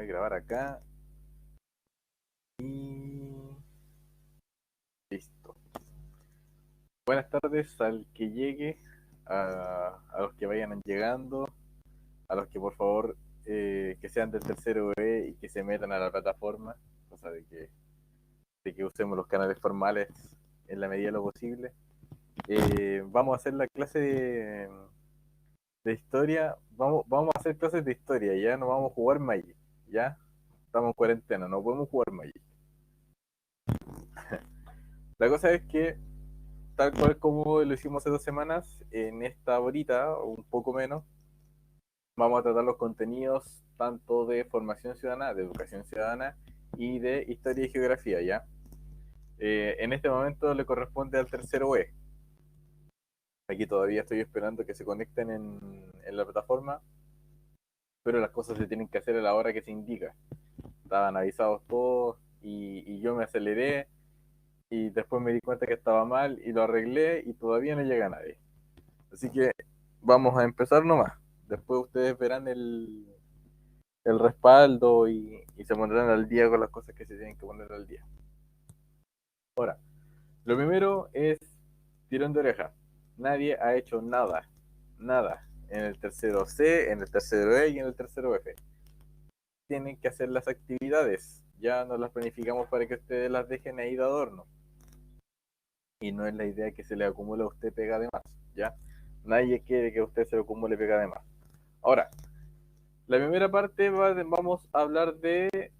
grabar acá y listo. Buenas tardes al que llegue, a los que vayan llegando, a los que por favor que sean del tercero B y que se metan a la plataforma, cosa de que usemos los canales formales en la medida de lo posible. Vamos a hacer la clase de historia, vamos a hacer clases de historia, ya no vamos a jugar Magic, ya estamos en cuarentena, no podemos jugar Magic. La cosa es que tal cual como lo hicimos hace 2 semanas, en esta horita, o un poco menos, vamos a tratar los contenidos tanto de formación ciudadana, de educación ciudadana y de historia y geografía, ¿ya? En este momento le corresponde al tercero E. Aquí todavía estoy esperando que se conecten en la plataforma, pero las cosas se tienen que hacer a la hora que se indica. Estaban avisados todos y yo me aceleré y después me di cuenta que estaba mal y lo arreglé y todavía no llega nadie. Así que vamos a empezar nomás. Después ustedes verán el respaldo y se pondrán al día con las cosas que se tienen que poner al día. Ahora, lo primero es tirón de oreja. Nadie ha hecho nada, nada en el tercero C, en el tercero E y en el tercero F. Tienen que hacer las actividades. Ya no las planificamos para que ustedes las dejen ahí de adorno. Y no es la idea que se le acumule a usted pega de más, ¿ya? Nadie quiere que a usted se le acumule pega de más. Ahora, la primera parte vamos a hablar de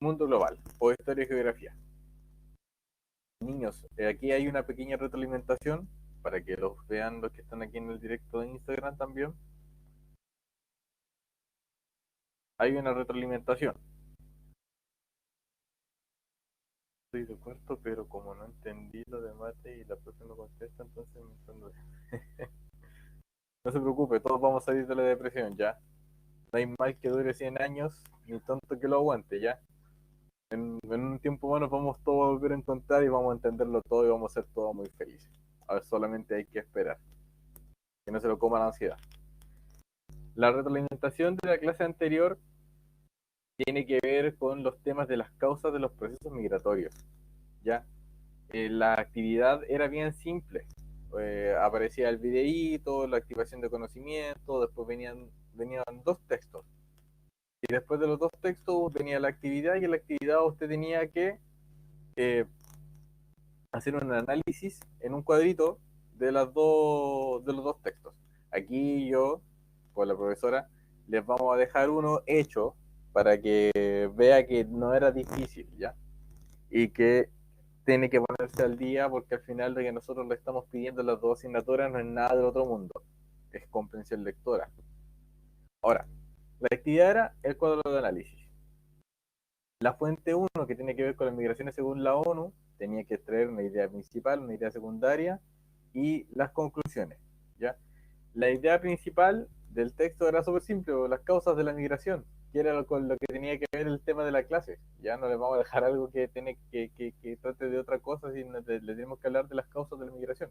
mundo global o historia y geografía. Niños, aquí hay una pequeña retroalimentación para que los vean los que están aquí en el directo de Instagram también. Hay una retroalimentación. Estoy de acuerdo, pero como no entendí lo de mate y la profe no contesta, entonces me entiendo. No se preocupe, todos vamos a salir de la depresión, ¿ya? No hay mal que dure 100 años, ni tonto que lo aguante, ¿ya? En un tiempo más nos vamos todos a volver a encontrar y vamos a entenderlo todo y vamos a ser todos muy felices. A ver, solamente hay que esperar. Que no se lo coma la ansiedad. La retroalimentación de la clase anterior tiene que ver con los temas de las causas de los procesos migratorios. ¿Ya? La actividad era bien simple. Aparecía el videíto, la activación de conocimiento, después venían dos textos. Y después de los dos textos venía la actividad y en la actividad usted tenía que eh, hacer un análisis en un cuadrito de los dos textos. Aquí yo, con la profesora, les vamos a dejar uno hecho para que vea que no era difícil, ¿ya? Y que tiene que ponerse al día porque al final lo que nosotros le estamos pidiendo en las dos asignaturas no es nada del otro mundo, es comprensión lectora. Ahora, la actividad era el cuadro de análisis. La fuente uno que tiene que ver con las migraciones según la ONU, tenía que traer una idea principal, una idea secundaria y las conclusiones. ¿Ya? La idea principal del texto era súper simple, las causas de la migración, que era con lo que tenía que ver el tema de la clase. Ya no les vamos a dejar algo que, tiene, que trate de otra cosa, sino le tenemos que hablar de las causas de la migración.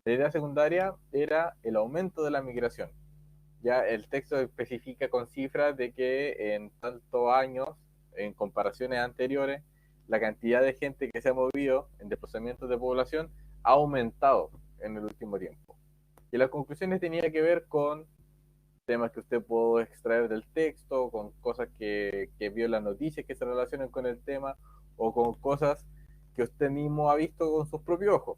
La idea secundaria era el aumento de la migración. Ya el texto especifica con cifras de que en tantos años, en comparaciones anteriores, la cantidad de gente que se ha movido en desplazamientos de población ha aumentado en el último tiempo. Y las conclusiones tenían que ver con temas que usted pudo extraer del texto, con cosas que vio en las noticias que se relacionan con el tema, o con cosas que usted mismo ha visto con sus propios ojos.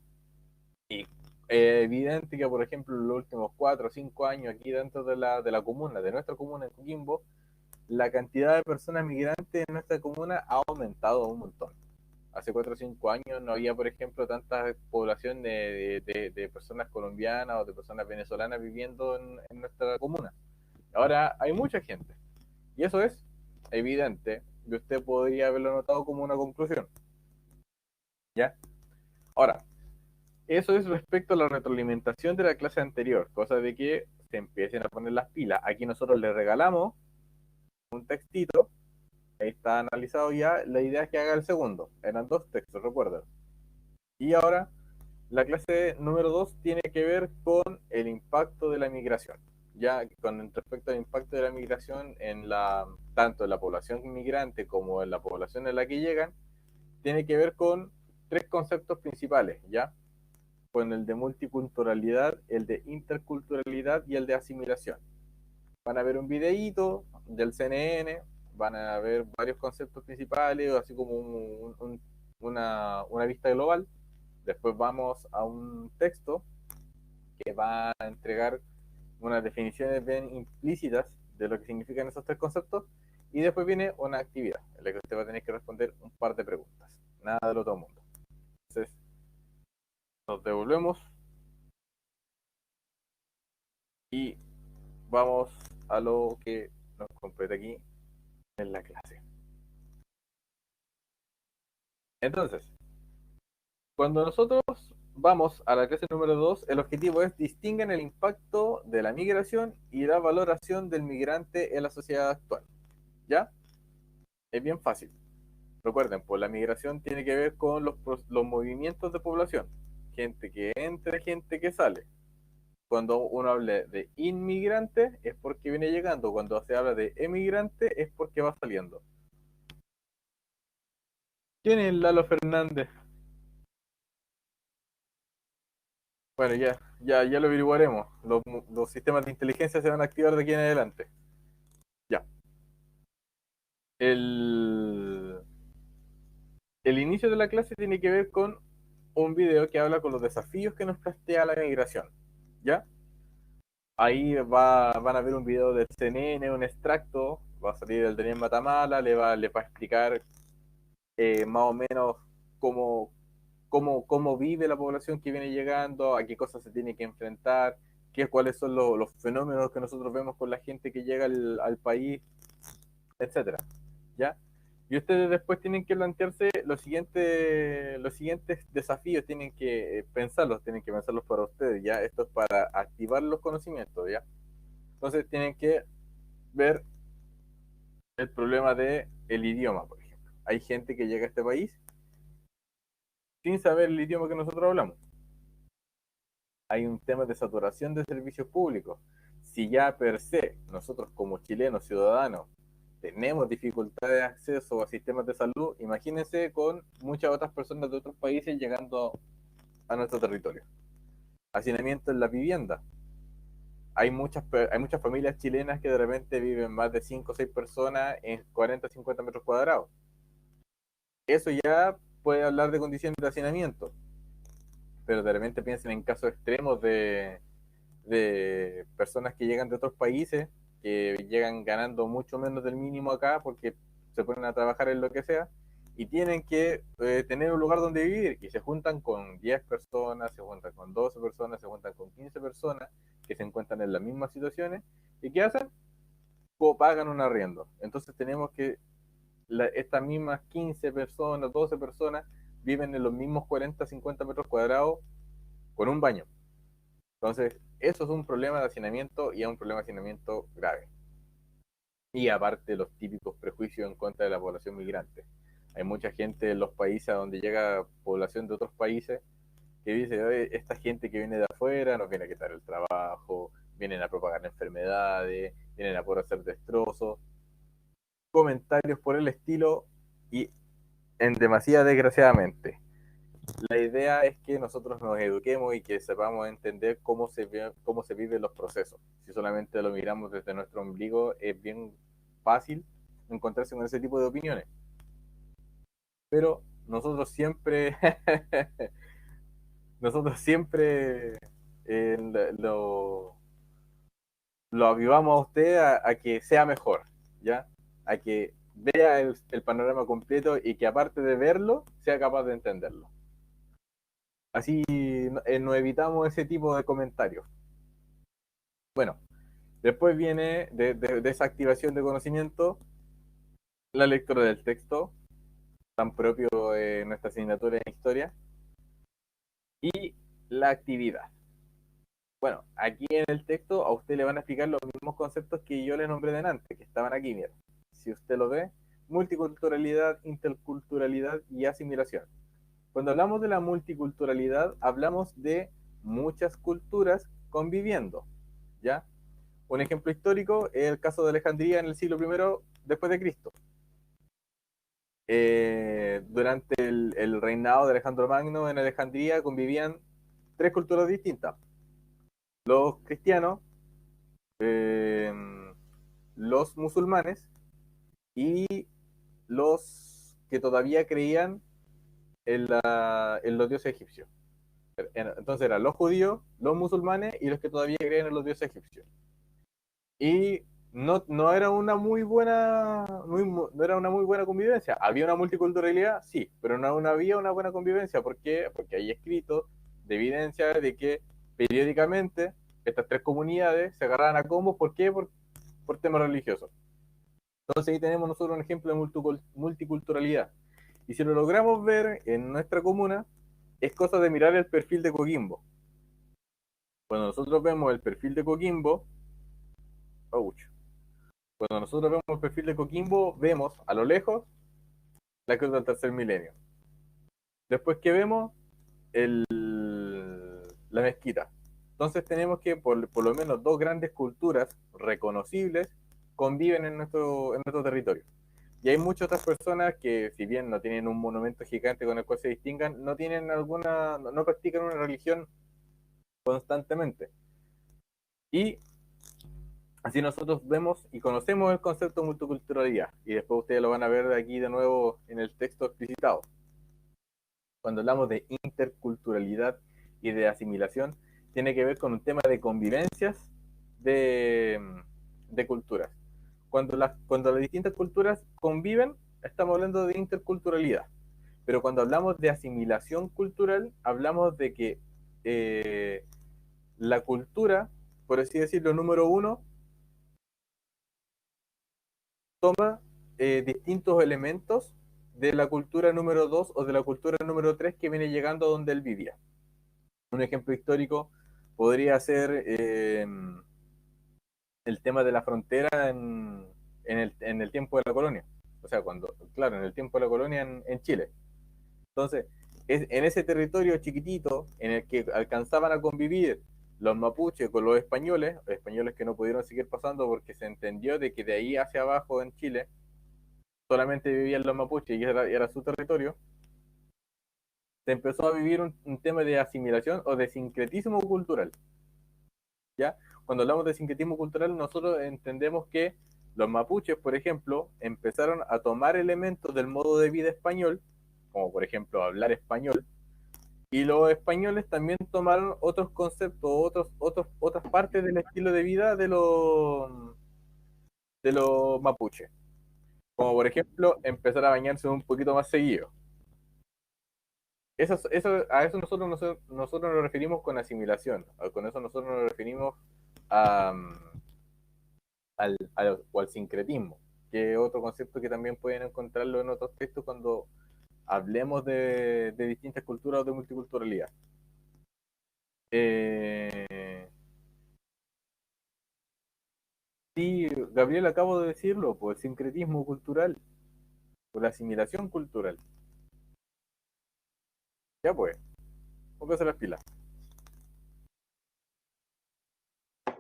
Y evidente que, por ejemplo, en los últimos 4 o 5 años aquí dentro de la comuna, de nuestra comuna en Coquimbo, la cantidad de personas migrantes en nuestra comuna ha aumentado un montón. Hace 4 o 5 años no había, por ejemplo, tanta población de personas colombianas o de personas venezolanas viviendo en nuestra comuna. Ahora hay mucha gente. Y eso es evidente. Y usted podría haberlo notado como una conclusión. ¿Ya? Ahora, eso es respecto a la retroalimentación de la clase anterior, cosa de que se empiecen a poner las pilas. Aquí nosotros les regalamos un textito, ahí está analizado ya, la idea es que haga el segundo. Eran dos textos, recuerden. Y ahora, la clase número 2 tiene que ver con el impacto de la migración. Ya con respecto al impacto de la migración tanto en la población inmigrante como en la población en la que llegan, tiene que ver con tres conceptos principales, ¿ya? Con el de multiculturalidad, el de interculturalidad y el de asimilación. Van a ver un videíto del CNN, van a ver varios conceptos principales, así como una vista global. Después vamos a un texto que va a entregar unas definiciones bien implícitas de lo que significan esos tres conceptos. Y después viene una actividad en la que usted va a tener que responder un par de preguntas. Nada del otro mundo. Entonces, nos devolvemos y vamos a lo que nos compete aquí en la clase. Entonces, cuando nosotros vamos a la clase número 2, el objetivo es distinguen el impacto de la migración y la valoración del migrante en la sociedad actual. ¿Ya? Es bien fácil. Recuerden, pues la migración tiene que ver con los movimientos de población. Gente que entra, gente que sale. Cuando uno habla de inmigrante es porque viene llegando. Cuando se habla de emigrante es porque va saliendo. ¿Quién es Lalo Fernández? Bueno, ya lo averiguaremos. Los sistemas de inteligencia se van a activar de aquí en adelante. Ya. El, el inicio de la clase tiene que ver con un video que habla con los desafíos que nos plantea la migración. ¿Ya? Ahí van a ver un video del CNN, un extracto, va a salir el Daniel Matamala, le va a explicar más o menos cómo, cómo vive la población que viene llegando, a qué cosas se tiene que enfrentar, cuáles son los fenómenos que nosotros vemos con la gente que llega al país, etcétera. ¿Ya? Y ustedes después tienen que plantearse los siguientes desafíos, tienen que pensarlos para ustedes, ¿ya? Esto es para activar los conocimientos, ¿ya? Entonces tienen que ver el problema de el idioma, por ejemplo. Hay gente que llega a este país sin saber el idioma que nosotros hablamos. Hay un tema de saturación de servicios públicos. Si ya per se nosotros como chilenos ciudadanos tenemos dificultades de acceso a sistemas de salud, imagínense con muchas otras personas de otros países llegando a nuestro territorio. Hacinamiento en la vivienda. Hay muchas familias chilenas que de repente viven más de 5 o 6 personas en 40 o 50 metros cuadrados. Eso ya puede hablar de condiciones de hacinamiento, pero de repente piensen en casos extremos de personas que llegan de otros países, que llegan ganando mucho menos del mínimo acá porque se ponen a trabajar en lo que sea y tienen que tener un lugar donde vivir y se juntan con 10 personas, se juntan con 12 personas, se juntan con 15 personas que se encuentran en las mismas situaciones y ¿qué hacen? Pagan un arriendo. Entonces tenemos que estas mismas 15 personas, 12 personas viven en los mismos 40, 50 metros cuadrados con un baño. Entonces, eso es un problema de hacinamiento y es un problema de hacinamiento grave. Y aparte, los típicos prejuicios en contra de la población migrante. Hay mucha gente en los países a donde llega población de otros países que dice, oye, esta gente que viene de afuera nos viene a quitar el trabajo, vienen a propagar enfermedades, vienen a poder hacer destrozos, comentarios por el estilo y en demasía desgraciadamente. La idea es que nosotros nos eduquemos y que sepamos entender cómo se viven los procesos. Si solamente lo miramos desde nuestro ombligo, es bien fácil encontrarse con ese tipo de opiniones. Pero nosotros siempre, nosotros siempre eh, lo, lo avivamos a usted a que sea mejor, ¿ya? A que vea el panorama completo y que aparte de verlo, sea capaz de entenderlo. Así nos evitamos ese tipo de comentarios. Bueno, después viene de esa activación de conocimiento la lectura del texto, tan propio de nuestra asignatura en historia, y la actividad. Bueno, aquí en el texto a usted le van a explicar los mismos conceptos que yo le nombré delante, que estaban aquí, mira. Si usted lo ve, multiculturalidad, interculturalidad y asimilación. Cuando hablamos de la multiculturalidad, hablamos de muchas culturas conviviendo, ¿ya? Un ejemplo histórico es el caso de Alejandría en el siglo I, después de Cristo. Durante el reinado de Alejandro Magno en Alejandría convivían tres culturas distintas. Los cristianos, eh, los musulmanes y los que todavía creían en los dioses egipcios. Entonces eran los judíos, los musulmanes y los que todavía creían en los dioses egipcios. Y no era una muy buena, no era una muy buena convivencia. Había una multiculturalidad, sí, pero no había una buena convivencia. ¿Por qué? Porque hay escritos de evidencia de que periódicamente estas tres comunidades se agarraban a combos. ¿Por qué? Por temas religiosos. Entonces ahí tenemos nosotros un ejemplo de multiculturalidad. Y si lo logramos ver en nuestra comuna, es cosa de mirar el perfil de Coquimbo. Cuando nosotros vemos el perfil de Coquimbo, ouch, cuando nosotros vemos el perfil de Coquimbo, vemos a lo lejos la cruz del tercer milenio. Después que vemos el, la mezquita. Entonces tenemos que por lo menos dos grandes culturas reconocibles conviven en nuestro territorio. Y hay muchas otras personas que, si bien no tienen un monumento gigante con el cual se distingan, no tienen alguna, no practican una religión constantemente. Y así nosotros vemos y conocemos el concepto de multiculturalidad. Y después ustedes lo van a ver aquí de nuevo en el texto explicitado. Cuando hablamos de interculturalidad y de asimilación, tiene que ver con un tema de convivencias de, de culturas. Cuando las distintas culturas conviven, estamos hablando de interculturalidad. Pero cuando hablamos de asimilación cultural, hablamos de que la cultura, por así decirlo, número uno, toma distintos elementos de la cultura número dos o de la cultura número tres que viene llegando a donde él vivía. Un ejemplo histórico podría ser el tema de la frontera en el tiempo de la colonia. O sea, claro, en el tiempo de la colonia en Chile. Entonces, en ese territorio chiquitito en el que alcanzaban a convivir los mapuches con los españoles que no pudieron seguir pasando porque se entendió de que de ahí hacia abajo en Chile solamente vivían los mapuches y era su territorio, se empezó a vivir un tema de asimilación o de sincretismo cultural. ¿Ya? Cuando hablamos de sincretismo cultural, nosotros entendemos que los mapuches, por ejemplo, empezaron a tomar elementos del modo de vida español, como por ejemplo hablar español, y los españoles también tomaron otros conceptos, otras partes del estilo de vida de los mapuches, como por ejemplo empezar a bañarse un poquito más seguido. A eso nosotros nos referimos con asimilación, con eso nosotros nos referimos a, o al sincretismo, que es otro concepto que también pueden encontrarlo en otros textos cuando hablemos de distintas culturas o de multiculturalidad. Eh, sí, Gabriel, acabo de decirlo, pues el sincretismo cultural, o la asimilación cultural. Ya pues, póngase las pilas.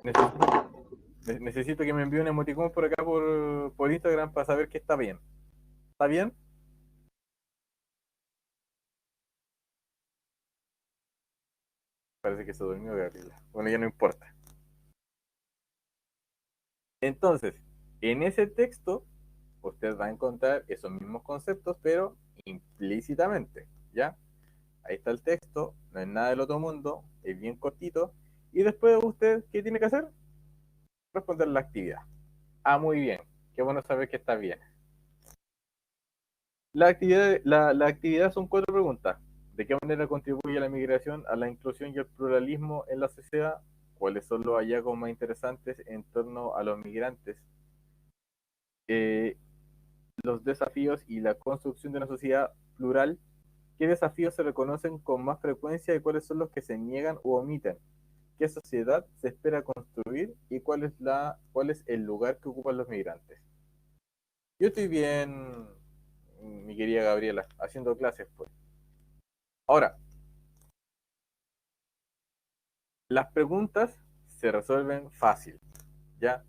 Necesito, necesito que me envíe un emoticón por acá por Instagram para saber que está bien. ¿Está bien? Parece que se durmió Gabriela. Bueno, ya no importa. Entonces, en ese texto, usted va a encontrar esos mismos conceptos, pero implícitamente, ¿ya? Ahí está el texto, no es nada del otro mundo, es bien cortito. Y después usted, ¿qué tiene que hacer? Responder la actividad. Ah, muy bien. Qué bueno saber que está bien. La actividad son cuatro preguntas. ¿De qué manera contribuye la migración a la inclusión y el pluralismo en la sociedad? ¿Cuáles son los hallazgos más interesantes en torno a los migrantes? Eh, los desafíos y la construcción de una sociedad plural. ¿Qué desafíos se reconocen con más frecuencia y cuáles son los que se niegan u omiten? ¿Qué sociedad se espera construir y cuál es el lugar que ocupan los migrantes? Yo estoy bien, mi querida Gabriela, haciendo clases, pues. Ahora, las preguntas se resuelven fácil, ¿ya?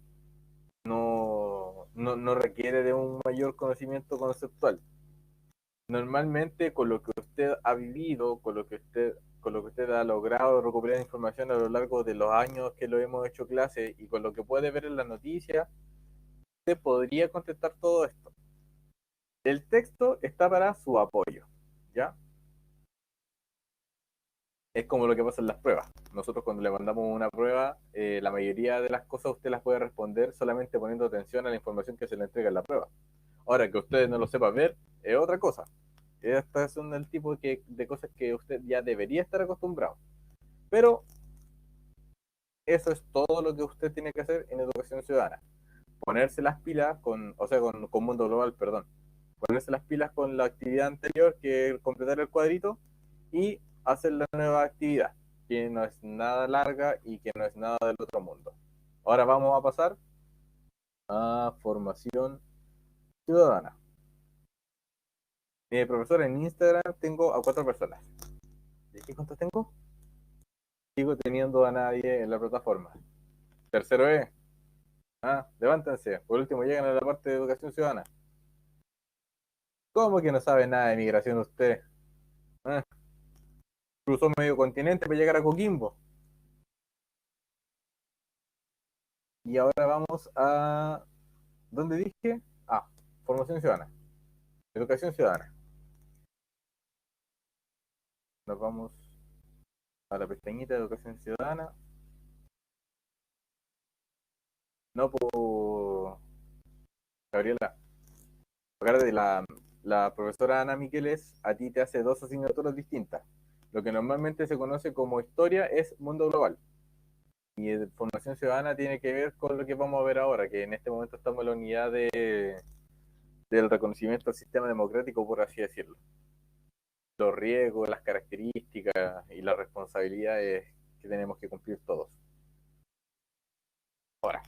no requiere de un mayor conocimiento conceptual. Normalmente con lo que usted ha vivido, con lo que usted ha logrado recuperar información a lo largo de los años que lo hemos hecho clase y con lo que puede ver en las noticias, usted podría contestar todo esto. El texto está para su apoyo, ¿ya? Es como lo que pasa en las pruebas. Nosotros cuando le mandamos una prueba, la mayoría de las cosas usted las puede responder solamente poniendo atención a la información que se le entrega en la prueba. Ahora, que usted no lo sepa ver, es otra cosa. Estas son el tipo de cosas que usted ya debería estar acostumbrado. Pero eso es todo lo que usted tiene que hacer en educación ciudadana. Ponerse las pilas con Mundo Global, perdón. Ponerse las pilas con la actividad anterior, que es completar el cuadrito, y hacer la nueva actividad, que no es nada larga y que no es nada del otro mundo. Ahora vamos a pasar a formación ciudadana. Profesor, en Instagram tengo a 4 personas. ¿De qué cuántos tengo? Sigo teniendo a nadie en la plataforma. Tercero es, levántense. Por último, llegan a la parte de educación ciudadana. ¿Cómo que no sabe nada de migración usted? Ah, cruzó medio continente para llegar a Coquimbo. Y ahora vamos a... ¿Dónde dije? Formación ciudadana. Educación ciudadana. Nos vamos a la pestañita de educación ciudadana. No, por Gabriela. Acuérdate, la profesora Ana Miqueles a ti te hace 2 asignaturas distintas. Lo que normalmente se conoce como historia es mundo global. Y formación ciudadana tiene que ver con lo que vamos a ver ahora, que en este momento estamos en la unidad del reconocimiento del sistema democrático, por así decirlo. Los riesgos, las características y las responsabilidades que tenemos que cumplir todos. Ahora,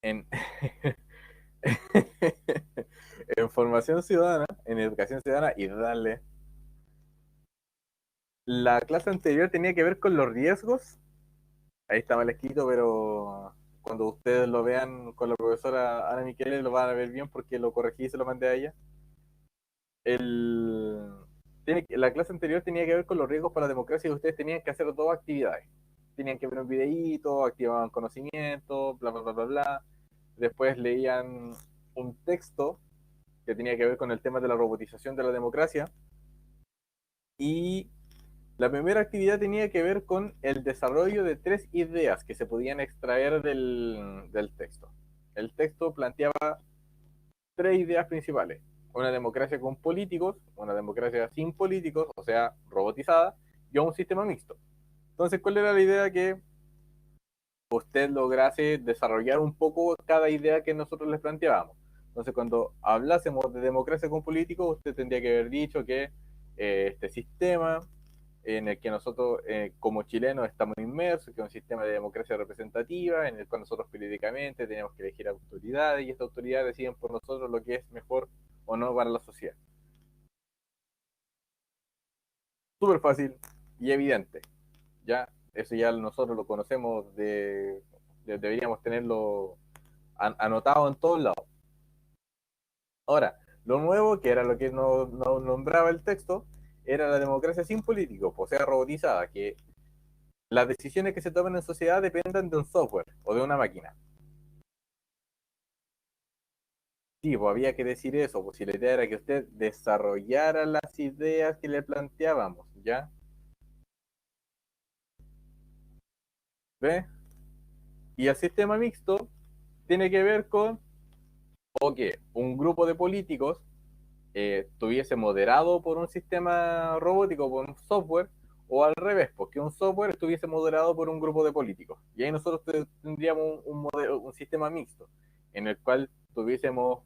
en, en formación ciudadana, en educación ciudadana, y darle, la clase anterior tenía que ver con los riesgos. Ahí está mal escrito, pero cuando ustedes lo vean con la profesora Ana Miqueles lo van a ver bien porque lo corregí y se lo mandé a ella. El, la clase anterior tenía que ver con los riesgos para la democracia y ustedes tenían que hacer 2 actividades. Tenían que ver un videíto, activaban conocimiento, bla, bla, bla, bla, bla. Después leían un texto que tenía que ver con el tema de la robotización de la democracia. Y la primera actividad tenía que ver con el desarrollo de 3 ideas que se podían extraer del texto. El texto planteaba 3 ideas principales. Una democracia con políticos, una democracia sin políticos, o sea, robotizada, y un sistema mixto. Entonces, ¿cuál era la idea? Que usted lograse desarrollar un poco cada idea que nosotros les planteábamos. Entonces, cuando hablásemos de democracia con políticos, usted tendría que haber dicho que este sistema en el que nosotros como chilenos estamos inmersos, que es un sistema de democracia representativa, en el cual nosotros periódicamente tenemos que elegir autoridades y estas autoridades deciden por nosotros lo que es mejor o no para la sociedad. Súper fácil y evidente, ¿ya? Eso ya nosotros lo conocemos, deberíamos tenerlo anotado en todos lados. Ahora, lo nuevo, que era lo que nos nombraba el texto, era la democracia sin políticos, o sea, robotizada, que las decisiones que se toman en sociedad dependan de un software o de una máquina. Sí, pues había que decir eso, pues si la idea era que usted desarrollara las ideas que le planteábamos, ¿ya? ¿Ve? Y el sistema mixto tiene que ver con o que un grupo de políticos estuviese moderado por un sistema robótico, por un software, o al revés, porque un software estuviese moderado por un grupo de políticos. Y ahí nosotros tendríamos un sistema mixto, en el cual tuviésemos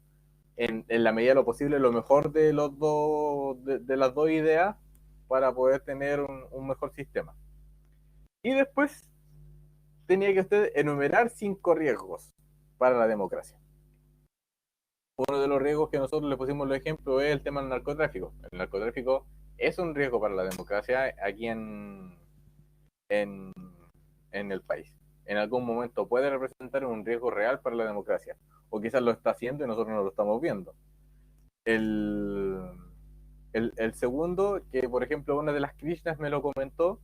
en la medida de lo posible lo mejor de de las 2 ideas para poder tener un mejor sistema. Y después tenía que usted enumerar 5 riesgos para la democracia. Uno de los riesgos que nosotros le pusimos los ejemplos es el tema del narcotráfico. El narcotráfico es un riesgo para la democracia aquí en, en el país. en algún momento puede representar un riesgo real para la democracia. O quizás lo está haciendo y nosotros no lo estamos viendo. El, el segundo, que por ejemplo una de las Krishnas me lo comentó,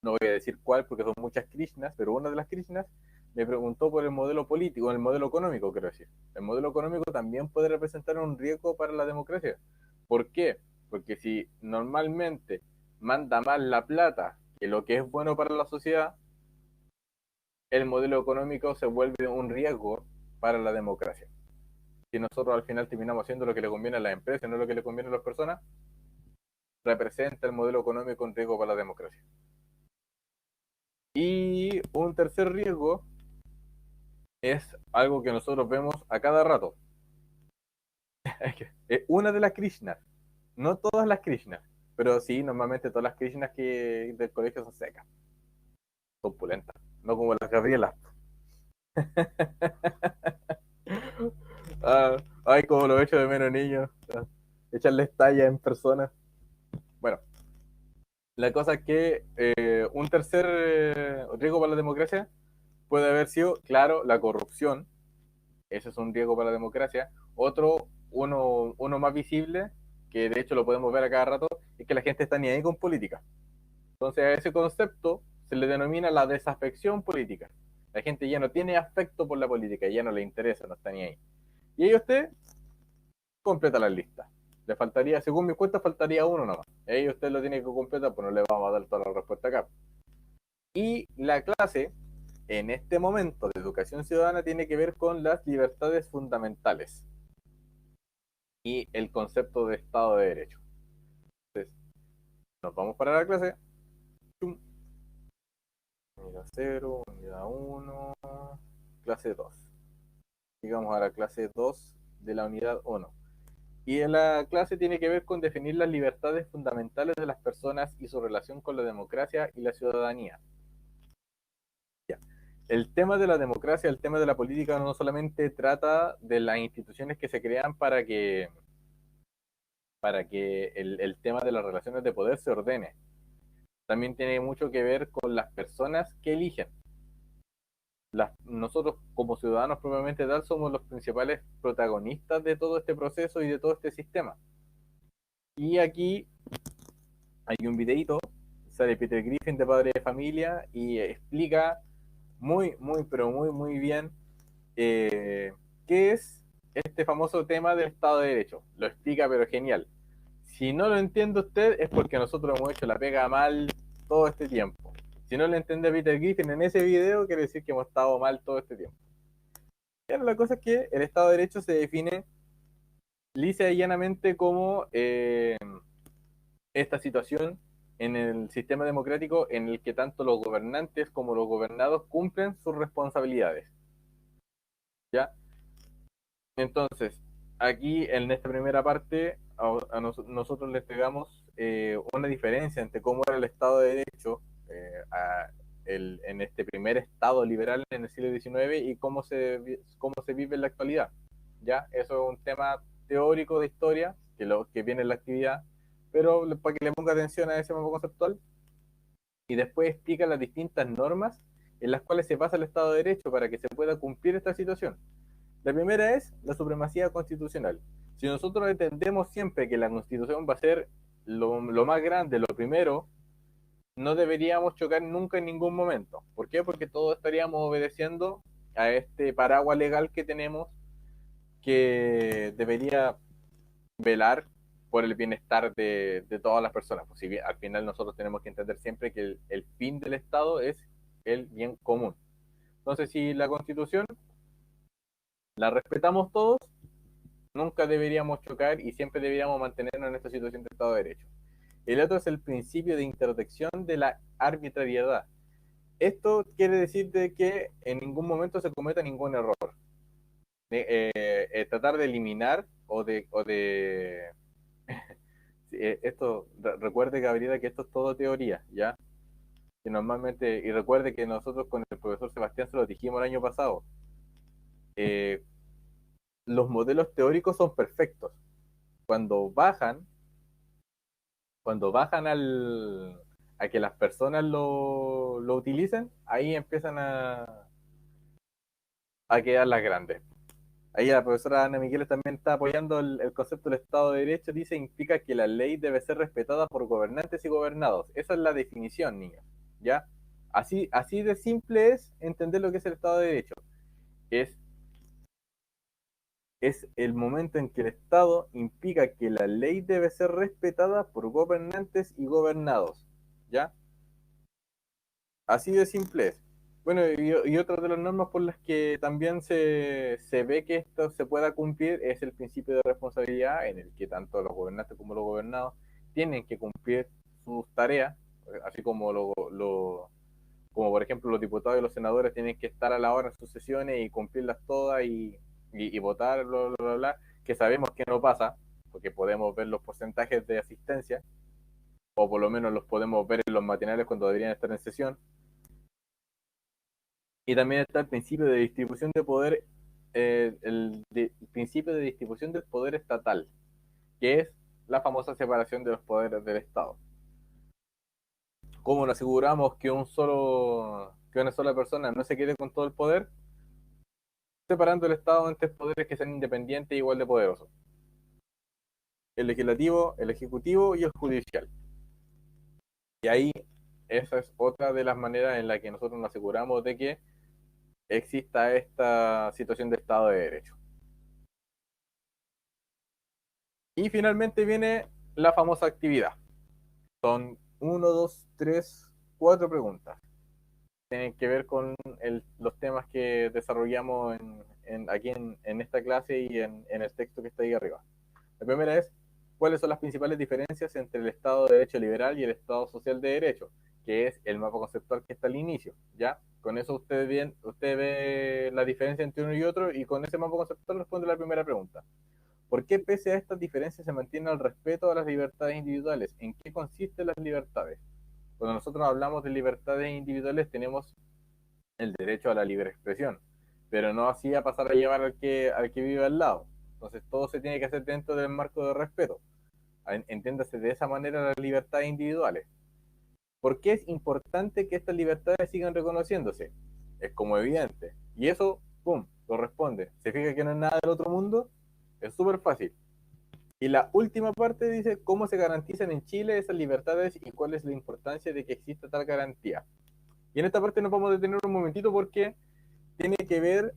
no voy a decir cuál porque son muchas Krishnas, pero una de las Krishnas me preguntó por el modelo político, el modelo económico, quiero decir. El modelo económico también puede representar un riesgo para la democracia. ¿Por qué? Porque si normalmente manda más la plata que lo que es bueno para la sociedad, el modelo económico se vuelve un riesgo para la democracia. Si nosotros al final terminamos haciendo lo que le conviene a la empresa, no lo que le conviene a las personas, representa el modelo económico un riesgo para la democracia. Y un tercer riesgo es algo que nosotros vemos a cada rato. Es una de las Krishnas, no todas las Krishnas, pero sí, normalmente todas las Krishnas que del colegio son secas, son pulentas, no como las Gabrielas. Ah, ay, como lo he hecho de menos niños, echarles talla en persona. Bueno, la cosa es que un tercer riesgo para la democracia puede haber sido, claro, la corrupción. Ese es un riesgo para la democracia. Otro, uno más visible, que de hecho lo podemos ver a cada rato, es que la gente está ni ahí con política. Entonces a ese concepto se le denomina la desafección política. La gente ya no tiene afecto por la política, ya no le interesa, no está ni ahí. Y ahí usted completa la lista. Le faltaría, según mi cuenta, faltaría uno nomás. Ahí usted lo tiene que completar, pues no le vamos a dar toda la respuesta acá. Y la clase, en este momento de educación ciudadana, tiene que ver con las libertades fundamentales y el concepto de Estado de Derecho. Entonces, nos vamos para la clase. Unidad 0, unidad 1, clase 2. Llegamos a la clase 2 de la unidad 1. Y en la clase tiene que ver con definir las libertades fundamentales de las personas y su relación con la democracia y la ciudadanía. Ya. El tema de la democracia, el tema de la política no solamente trata de las instituciones que se crean para que el tema de las relaciones de poder se ordene. También tiene mucho que ver con las personas que eligen. Nosotros como ciudadanos propiamente tal somos los principales protagonistas de todo este proceso y de todo este sistema. Y aquí hay un videito, sale Peter Griffin de Padre de Familia y explica pero muy bien eh, qué es este famoso tema del Estado de Derecho. Lo explica pero genial. Si no lo entiende usted es porque nosotros hemos hecho la pega mal todo este tiempo. Si no lo entiende Peter Griffin en ese video, quiere decir que hemos estado mal todo este tiempo. Pero la cosa es que el Estado de Derecho se define lisa y llanamente como esta situación en el sistema democrático en el que tanto los gobernantes como los gobernados cumplen sus responsabilidades. ¿Ya? Entonces, aquí en esta primera parte, nosotros les pegamos una diferencia entre cómo era el Estado de Derecho en este primer Estado liberal en el siglo XIX y cómo se vive en la actualidad. ¿Ya? Eso es un tema teórico de historia que viene en la actividad, pero para que le ponga atención a ese mapa conceptual y después explica las distintas normas en las cuales se basa el Estado de Derecho para que se pueda cumplir esta situación. La primera es la supremacía constitucional. Si nosotros entendemos siempre que la constitución va a ser lo más grande, lo primero, no deberíamos chocar nunca en ningún momento. ¿Por qué? Porque todos estaríamos obedeciendo a este paraguas legal que tenemos que debería velar por el bienestar de todas las personas. Pues si bien, al final nosotros tenemos que entender siempre que el fin del Estado es el bien común. Entonces, si la constitución la respetamos todos, nunca deberíamos chocar y siempre deberíamos mantenernos en esta situación de Estado de Derecho. El otro es el principio de interdicción de la arbitrariedad. Esto quiere decir de que en ningún momento se cometa ningún error. Tratar de eliminar esto, recuerde Gabriela que esto es todo teoría, ¿ya? Que normalmente, y recuerde que nosotros con el profesor Sebastián se lo dijimos el año pasado, eh, los modelos teóricos son perfectos. Cuando bajan cuando bajan a que las personas lo utilicen, ahí empiezan a quedar las grandes. Ahí la profesora Ana Miguel también está apoyando el concepto del Estado de Derecho, dice, implica que la ley debe ser respetada por gobernantes y gobernados. Esa es la definición, niños, ¿ya? Así de simple es entender lo que es el Estado de Derecho. Es, es el momento en que el Estado implica que la ley debe ser respetada por gobernantes y gobernados, ¿ya? Así de simple es. Bueno, y otra de las normas por las que también se ve que esto se pueda cumplir es el principio de responsabilidad, en el que tanto los gobernantes como los gobernados tienen que cumplir sus tareas, así como como por ejemplo los diputados y los senadores tienen que estar a la hora en sus sesiones y cumplirlas todas y votar, bla, bla, bla, bla, que sabemos que no pasa, porque podemos ver los porcentajes de asistencia, o por lo menos los podemos ver en los matinales cuando deberían estar en sesión. Y también está el principio de distribución de poder, el principio de distribución del poder estatal, que es la famosa separación de los poderes del Estado. ¿Cómo nos aseguramos que una sola persona no se quede con todo el poder? Separando el Estado en tres poderes que sean independientes e igual de poderosos: el legislativo, el ejecutivo y el judicial. Y ahí esa es otra de las maneras en la que nosotros nos aseguramos de que exista esta situación de Estado de Derecho. Y finalmente viene la famosa actividad. Son uno, dos, tres, cuatro preguntas. Tienen que ver con los temas que desarrollamos aquí en esta clase y en el texto que está ahí arriba. La primera es, ¿cuáles son las principales diferencias entre el Estado de Derecho liberal y el Estado social de derecho? Que es el mapa conceptual que está al inicio, ¿ya? Con eso usted ve la diferencia entre uno y otro, y con ese mapa conceptual responde la primera pregunta. ¿Por qué pese a estas diferencias se mantiene el respeto a las libertades individuales? ¿En qué consisten las libertades? Cuando nosotros hablamos de libertades individuales tenemos el derecho a la libre expresión, pero no así a pasar a llevar al que vive al lado. Entonces todo se tiene que hacer dentro del marco de respeto. Entiéndase de esa manera las libertades individuales. ¿Por qué es importante que estas libertades sigan reconociéndose? Es como evidente. Y eso, ¡pum!, corresponde. ¿Se fija que no es nada del otro mundo? Es súper fácil. Y la última parte dice cómo se garantizan en Chile esas libertades y cuál es la importancia de que exista tal garantía. Y en esta parte nos vamos a detener un momentito porque tiene que ver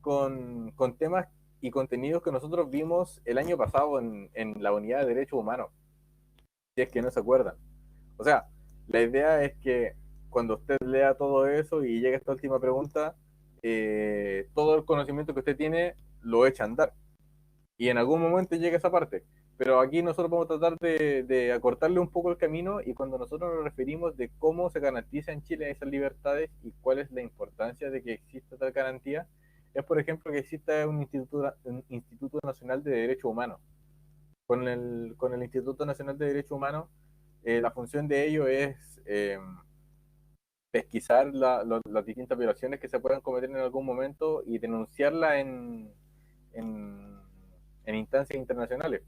con temas y contenidos que nosotros vimos el año pasado en la unidad de derechos humanos, si es que no se acuerdan. O sea, la idea es que cuando usted lea todo eso y llegue a esta última pregunta, todo el conocimiento que usted tiene lo echa a andar. Y en algún momento llega esa parte. Pero aquí nosotros vamos a tratar de acortarle un poco el camino, y cuando nosotros nos referimos de cómo se garantiza en Chile esas libertades y cuál es la importancia de que exista tal garantía, es por ejemplo que exista un Instituto Nacional de Derechos Humanos. Con el Instituto Nacional de Derechos Humanos, la función de ello es pesquisar las distintas violaciones que se puedan cometer en algún momento y denunciarla en, en instancias internacionales,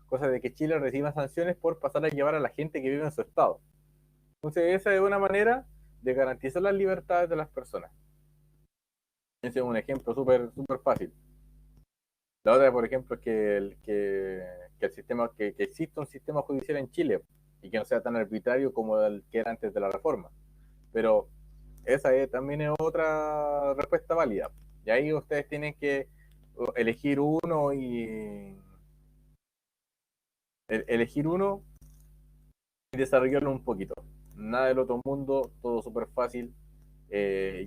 cosa de que Chile reciba sanciones por pasar a llevar a la gente que vive en su estado. Entonces esa es una manera de garantizar las libertades de las personas. Ese es un ejemplo súper súper fácil. La otra, por ejemplo, es que exista un sistema judicial en Chile y que no sea tan arbitrario como el que era antes de la reforma. Pero también es otra respuesta válida. Y ahí ustedes tienen que elegir uno y desarrollarlo un poquito. Nada del otro mundo, todo súper fácil.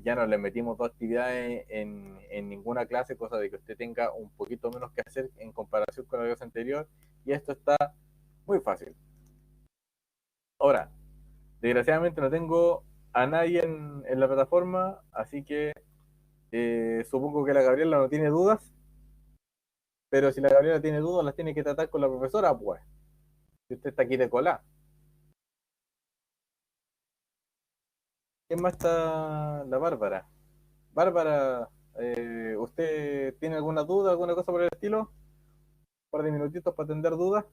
Ya no le metimos dos actividades en ninguna clase, cosa de que usted tenga un poquito menos que hacer en comparación con la clase anterior. Y esto está muy fácil. Ahora, desgraciadamente no tengo a nadie en la plataforma, así que supongo que la Gabriela no tiene dudas, pero si la Gabriela tiene dudas, las tiene que tratar con la profesora, pues. Si usted está aquí de cola. ¿Quién más está? La Bárbara. Bárbara, ¿usted tiene alguna duda, alguna cosa por el estilo? Un par de minutitos para atender dudas.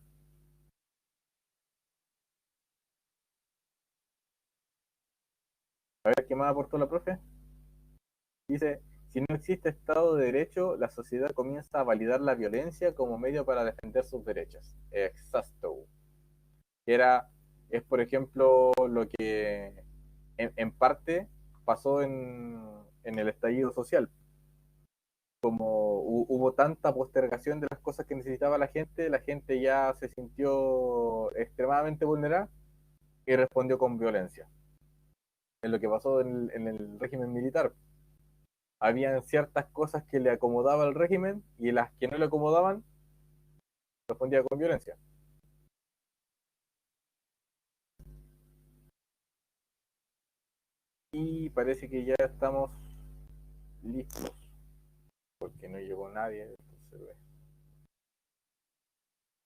A ver, ¿qué más aportó la profe? Dice, si no existe Estado de Derecho, la sociedad comienza a validar la violencia como medio para defender sus derechos. Exacto. Era, es por ejemplo lo que en parte pasó en el estallido social. Como hubo tanta postergación de las cosas que necesitaba la gente ya se sintió extremadamente vulnerada y respondió con violencia. Es lo que pasó en el régimen militar. Habían ciertas cosas que le acomodaba al régimen y las que no le acomodaban respondía con violencia. Y parece que ya estamos listos, porque no llegó nadie. Entonces,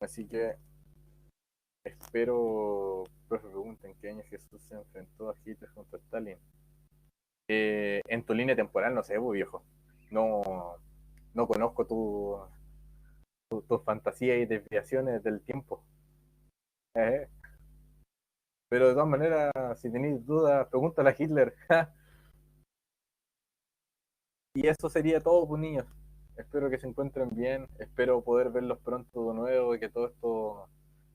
así que espero, pues pregunten qué año Jesús se enfrentó a Hitler junto a Stalin. En tu línea temporal no sé, viejo. No, no conozco tus fantasías y desviaciones del tiempo. Eh, pero de todas maneras, si tenéis dudas, pregúntale a Hitler. Y eso sería todo, pues niños. Espero que se encuentren bien. Espero poder verlos pronto de nuevo y que todo esto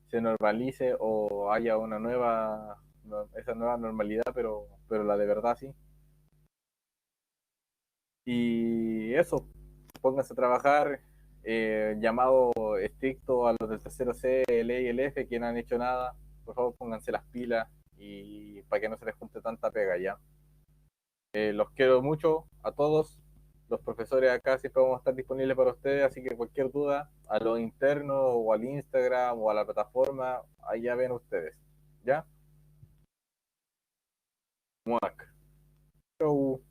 se normalice o haya una nueva, esa nueva normalidad, pero la de verdad sí. Y eso, pónganse a trabajar. Llamado estricto a los del tercero C, el E y el F que no han hecho nada. Por favor, pónganse las pilas y para que no se les junte tanta pega ya. Los quiero mucho a todos. Los profesores acá siempre vamos a estar disponibles para ustedes, así que cualquier duda, a lo interno o al Instagram o a la plataforma, ahí ya ven ustedes. ¿Ya? Muac. Chau.